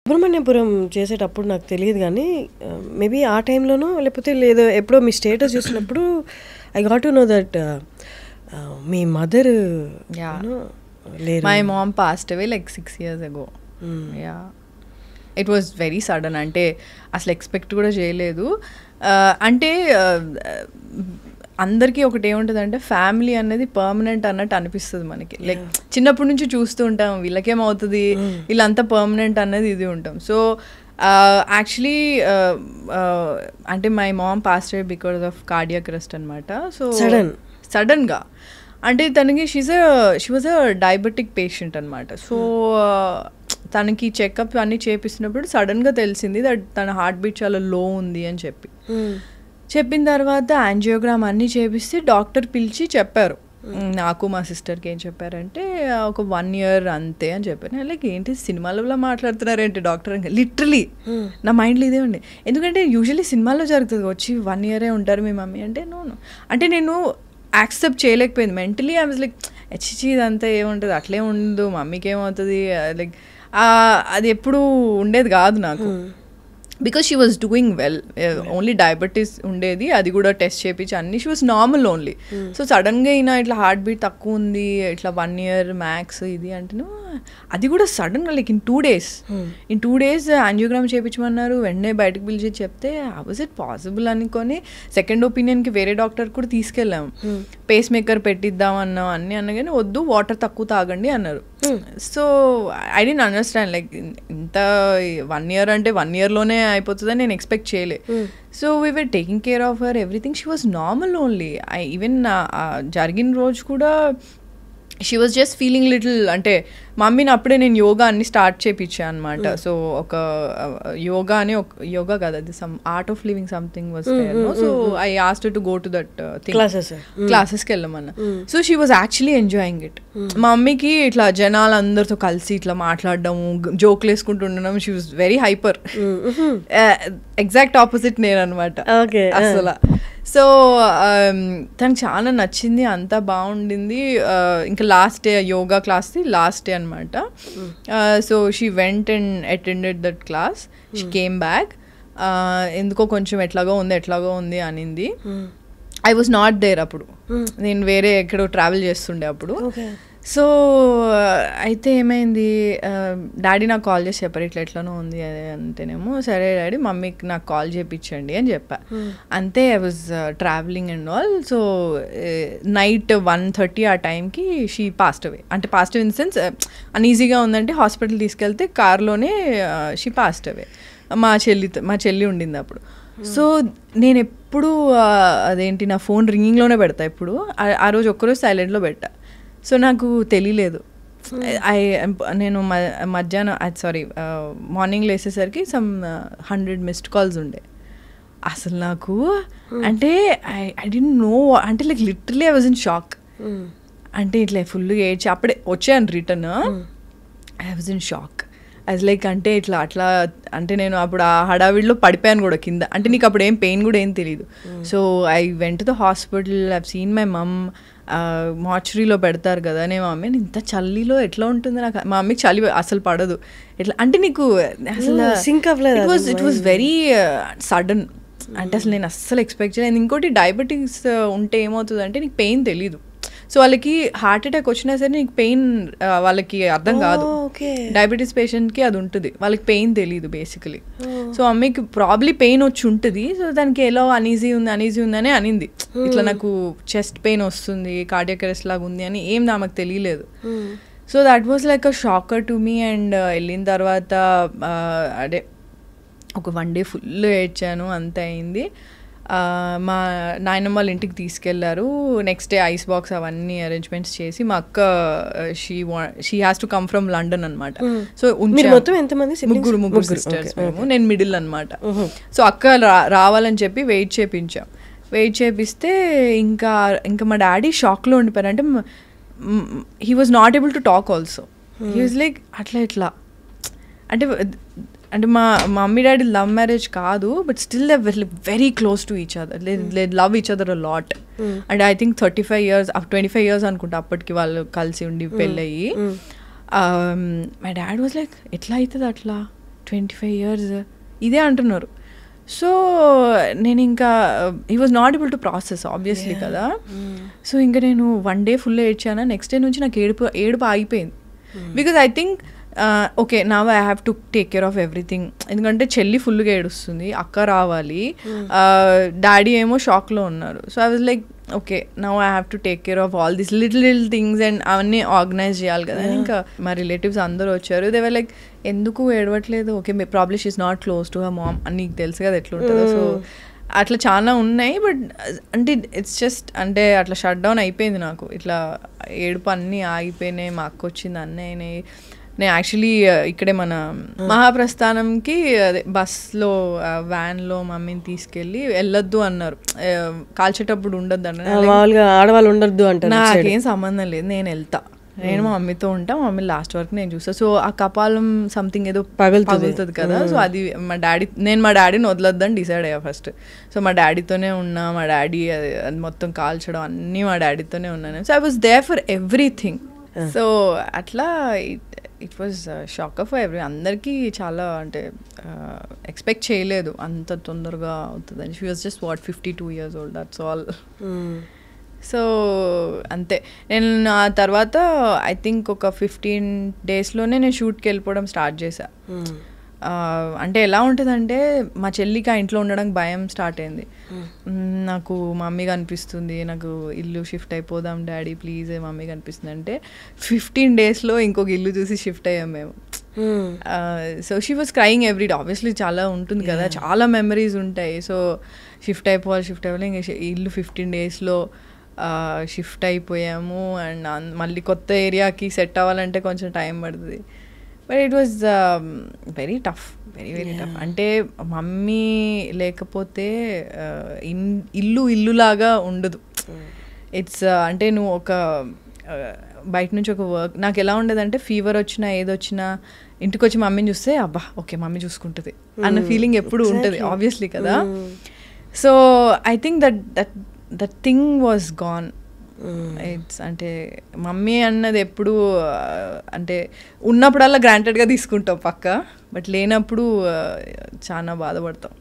సుబ్రహ్మణ్యపురం చేసేటప్పుడు నాకు తెలియదు కానీ మేబీ ఆ టైంలోనో లేకపోతే లేదో ఎప్పుడో మీ స్టేటస్ చూసినప్పుడు I got to know that మీ మదర్ లేరు. My mom passed away like 6 years ago. Yeah it was very sudden. అంటే అసలు ఎక్స్పెక్ట్ కూడా చేయలేదు. అంటే అందరికీ ఒకటి ఏముంటుంది అంటే ఫ్యామిలీ అనేది పర్మనెంట్ అన్నట్టు అనిపిస్తుంది మనకి. లైక్ చిన్నప్పటి నుంచి చూస్తూ ఉంటాం వీళ్ళకేమవుతుంది వీళ్ళంతా పర్మనెంట్ అన్నది ఇది ఉంటాం. సో యాక్చువల్లీ అంటే my mom passed away because of cardiac arrest అనమాట. సో సడన్గా అంటే తనకి she was a diabetic patient అనమాట. సో తనకి చెకప్ అన్నీ చేపిస్తున్నప్పుడు సడన్గా తెలిసింది దట్ తన హార్ట్ బీట్ చాలా లో ఉంది అని చెప్పిన తర్వాత యాంజియోగ్రామ్ అన్నీ చేపిస్తే డాక్టర్ పిలిచి చెప్పారు. నాకు మా సిస్టర్కి ఏం చెప్పారంటే ఒక 1 year అంతే అని చెప్పారు. లైక్ ఏంటి సినిమాలలో మాట్లాడుతున్నారేంటి డాక్టర్ అని లిటరలీ నా మైండ్లో ఇదే ఉండే. ఎందుకంటే యూజువల్లీ సినిమాల్లో జరుగుతుంది వచ్చి 1 year ఉంటారు మీ మమ్మీ అంటే నో అంటే నేను యాక్సెప్ట్ చేయలేకపోయింది మెంటలీ. ఐ వాజ్ లైక్ హెచ్చి ఇదంతా ఏముంటుంది అట్లే ఉండదు మమ్మీకి ఏమవుతుంది లైక్ అది ఎప్పుడు ఉండేది కాదు నాకు. Because she was doing well, only diabetes ఉండేది అది కూడా టెస్ట్ చేయించి అన్ని she was normal only. So సడన్గా అయినా ఇట్లా హార్ట్ బీట్ తక్కువ ఉంది ఇట్లా 1 year మ్యాక్స్ ఇది అంటే అది కూడా సడన్గా లైక్ ఇన్ 2 days యాంజియోగ్రామ్ చేయించమన్నారు. వెంటనే బయటకు పిలిచి చెప్తే వాజ్ ఇట్ పాసిబుల్ అనుకొని సెకండ్ ఒపీనియన్కి వేరే డాక్టర్ కూడా తీసుకెళ్ళాము. పేస్ మేకర్ పెట్టిద్దాం అన్నాం అన్నీ అన్నా కానీ వద్దు వాటర్ తక్కువ తాగండి అన్నారు. So I don't understand like ఇంత 1 year అంటే 1 yearలోనే అయిపోతుందని నేను ఎక్స్పెక్ట్ చేయలే. So we were taking care of her everything. She was normal only. Even జరిగిన రోజు కూడా she was just feeling little అంటే మమ్మీని అప్పుడే నేను యోగా అన్ని స్టార్ట్ చేయించాను అనమాట. సో ఒక యోగా అని యోగా కాదు అది some Art of Living something was there. So I asked to go to that క్లాసెస్కి వెళ్ళమన్నా. So she was actually enjoying it. మా మమ్మీకి ఇట్లా జనాలు అందరితో కలిసి ఇట్లా మాట్లాడడము జోక్లు వేసుకుంటూ ఉండడం she was very hyper. Exact opposite నేను అనమాట అసలు. సో తనకు చాలా నచ్చింది అంతా బాగుండింది. ఇంకా లాస్ట్ డే యోగా క్లాస్ది లాస్ట్ డే అనమాట. So she went and attended that class. She came back. ఎందుకో కొంచెం ఎట్లాగో ఉంది అనింది. ఐ వాజ్ నాట్ దేర్ అప్పుడు. నేను వేరే ఎక్కడో ట్రావెల్ చేస్తుండే అప్పుడు. సో అయితే ఏమైంది డాడీ నాకు కాల్ చేసి చెప్పారు ఇట్లా ఉంది అంటేనేమో సరే డాడీ మమ్మీకి నాకు కాల్ చేయించండి అని చెప్పా. అంతే I was travelling and all. So night 1:30 ఆ టైంకి షీ పాస్డ్ అవే. అంటే passed away in the sense అన్ఈజీగా ఉందంటే హాస్పిటల్ తీసుకెళ్తే కార్లోనే షీ పాస్డ్ అవే. మా చెల్లి ఉండింది అప్పుడు. సో నేను ఎప్పుడు అదేంటి నా ఫోన్ రింగింగ్లోనే పెడతా ఎప్పుడు. ఆ రోజు ఒక్కరోజు సైలెంట్లో పెట్టా. సో నాకు తెలియలేదు. నేను మధ్యాహ్నం మార్నింగ్ లేసేసరికి సమ్ 100 missed calls ఉండే. అసలు నాకు అంటే ఐ డోంట్ నో అంటే like literally I was in shock. అంటే ఇట్లా ఫుల్ ఏడ్చి అప్పుడే వచ్చాను return. I was in shock. As like అంటే అట్లా అంటే నేను అప్పుడు ఆ హడావిడిలో పడిపోయాను కూడా కింద. అంటే నీకు అప్పుడు ఏం పెయిన్ కూడా ఏం తెలియదు. So I went to the hospital. I have seen my mom. మార్చురీలో పెడతారు కదా నే మమ్మీ ఇంత చలిలో ఎట్లా ఉంటుంది నాకు. మా మమ్మీకి చలి అసలు పడదు. ఎట్లా అంటే నీకు అసలు ఇట్ వాజ్ వెరీ సడన్. అంటే అసలు నేను అస్సలు ఎక్స్పెక్ట్ చేయలేదు. ఇంకోటి డయాబెటిక్స్ ఉంటే ఏమవుతుంది అంటే నీకు పెయిన్ తెలీదు. సో వాళ్ళకి హార్ట్ అటాక్ వచ్చినా సరే నీకు పెయిన్ వాళ్ళకి అర్థం కాదు. డయాబెటీస్ పేషెంట్కి అది ఉంటుంది, వాళ్ళకి పెయిన్ తెలీదు బేసికలీ. సో మమ్మీకి ప్రాబ్లీ పెయిన్ వచ్చి ఉంటుంది. సో దానికి ఎలా అనీజీ ఉందని అనింది. ఇట్లా నాకు చెస్ట్ పెయిన్ వస్తుంది కార్డియాక్ అరెస్ట్ లాగా ఉంది అని ఏం నాకు తెలియలేదు. So that was like a shocker to me. And వెళ్ళిన తర్వాత అదే ఒక 1 day ఫుల్ ఏడ్చాను. అంత అయింది. మా నాయనమ్మ వాళ్ళ ఇంటికి తీసుకెళ్లారు. నెక్స్ట్ డే ఐస్ బాక్స్ అవన్నీ అరేంజ్మెంట్స్ చేసి మా అక్క she has to come from London అనమాట. సో ముగ్గురు సిస్టర్స్ మేము, నేను మిడిల్ అనమాట. సో అక్క రావాలని చెప్పి వెయిట్ చేపిస్తే ఇంకా మా డాడీ షాక్లో ఉండిపోయారు. అంటే he was not able to talk also. He was like అట్లా అంటే మా మమ్మీ డాడీ లవ్ మ్యారేజ్ కాదు, but still they very close to each other. They love each other a lot. And I think 35 years 25 years అనుకుంటా అప్పటికి వాళ్ళు కలిసి ఉండి పెళ్ళయ్యి. My dad was like ఎట్లా అవుతుంది అట్లా 25 years ఇదే అంటున్నారు. సో నేను ఇంకా he was not able to process obviously కదా. సో ఇంకా నేను 1 day ఫుల్ ఏడ్చాను. నెక్స్ట్ డే నుంచి నాకు ఏడుపు ఆగిపోయింది. Because I think okay now I have to take care of everything. ఎందుకంటే చెల్లి ఫుల్గా ఏడుస్తుంది, అక్క రావాలి, డాడీ ఏమో షాక్లో ఉన్నారు. So I was like okay now I have to take care of all this little things and అవన్నీ ఆర్గనైజ్ చేయాలి కదా. ఇంకా మా రిలేటివ్స్ అందరూ వచ్చారు. దే వర్ లైక్ ఎందుకు ఏడవట్లేదు, okay probably she is not close to her mom అని నీకు తెలుసు కదా ఎట్లుంటుందో. సో అట్లా చాలా ఉన్నాయి. బట్ అంటే ఇట్స్ జస్ట్ అంటే అట్లా షట్ డౌన్ అయిపోయింది నాకు. ఇట్లా ఏడుపు అన్నీ ఆగిపోయినాయి. మా అక్క వచ్చింది, అన్నీ అయినాయి. నేను యాక్చువల్లీ ఇక్కడే మన మహాప్రస్థానంకి అదే బస్లో వ్యాన్లో మమ్మీని తీసుకెళ్ళి వెళ్ళొద్దు అన్నారు, కాల్చేటప్పుడు ఉండొద్దు అన్నారు. ఆడవాళ్ళు ఉండొద్దు అంటారు. నాకేం సంబంధం లేదు, నేను వెళ్తా, నేను మా మమ్మీతో ఉంటా, మా మమ్మీ లాస్ట్ వరకు నేను చూస్తా. సో ఆ కపాలం సంథింగ్ ఏదో పగులుతుంది కదా. సో అది నేను మా డాడీని వదలొద్దని డిసైడ్ అయ్యా ఫస్ట్. సో మా డాడీతోనే ఉన్నా, మా డాడీ అది మొత్తం కాల్చడం అన్నీ మా డాడీతోనే ఉన్నాను. So I was there for everything. So అట్లా it was shock for every. అందరికీ చాలా అంటే ఎక్స్పెక్ట్ చేయలేదు అంత తొందరగా అవుతుందని. She was just 52 years old, that's all. So అంతే. నేను ఆ తర్వాత ఐ థింక్ ఒక 15 daysలోనే నేను షూట్కి వెళ్ళిపోవడం స్టార్ట్ చేశా. అంటే ఎలా ఉంటుందంటే మా చెల్లికి ఆ ఇంట్లో ఉండడానికి భయం స్టార్ట్ అయింది. నాకు మమ్మీగా అనిపిస్తుంది, నాకు ఇల్లు షిఫ్ట్ అయిపోదాం డాడీ ప్లీజ్ మమ్మీగా అనిపిస్తుంది అంటే 15 daysలో ఇంకొక ఇల్లు చూసి షిఫ్ట్ అయ్యాం మేము. So she was crying everyday. Obviously చాలా ఉంటుంది కదా, చాలా మెమరీస్ ఉంటాయి. సో షిఫ్ట్ అయిపోవాలి ఇంకా ఇల్లు 15 daysలో షిఫ్ట్ అయిపోయాము. అండ్ మళ్ళీ కొత్త ఏరియాకి సెట్ అవ్వాలంటే కొంచెం టైం పడుతుంది. But it was very tough, very tough. అంటే మమ్మీ లేకపోతే ఇల్లులాగా ఉండదు. ఇట్స్ అంటే నువ్వు ఒక బయట నుంచి ఒక వర్క్, నాకు ఎలా ఉండేదంటే ఫీవర్ వచ్చినా ఏదొచ్చినా ఇంటికి వచ్చి మమ్మీని చూస్తే అబ్బా ఓకే మమ్మీ చూసుకుంటుంది అన్న ఫీలింగ్ ఎప్పుడు ఉంటుంది ఆబ్వియస్లీ కదా. So I think that thing was gone. It's అంటే మమ్మీ అన్నది ఎప్పుడు అంటే ఉన్నప్పుడల్లా గ్రాంటెడ్గా తీసుకుంటావు పక్క, బట్ లేనప్పుడు చాలా బాధపడతాం.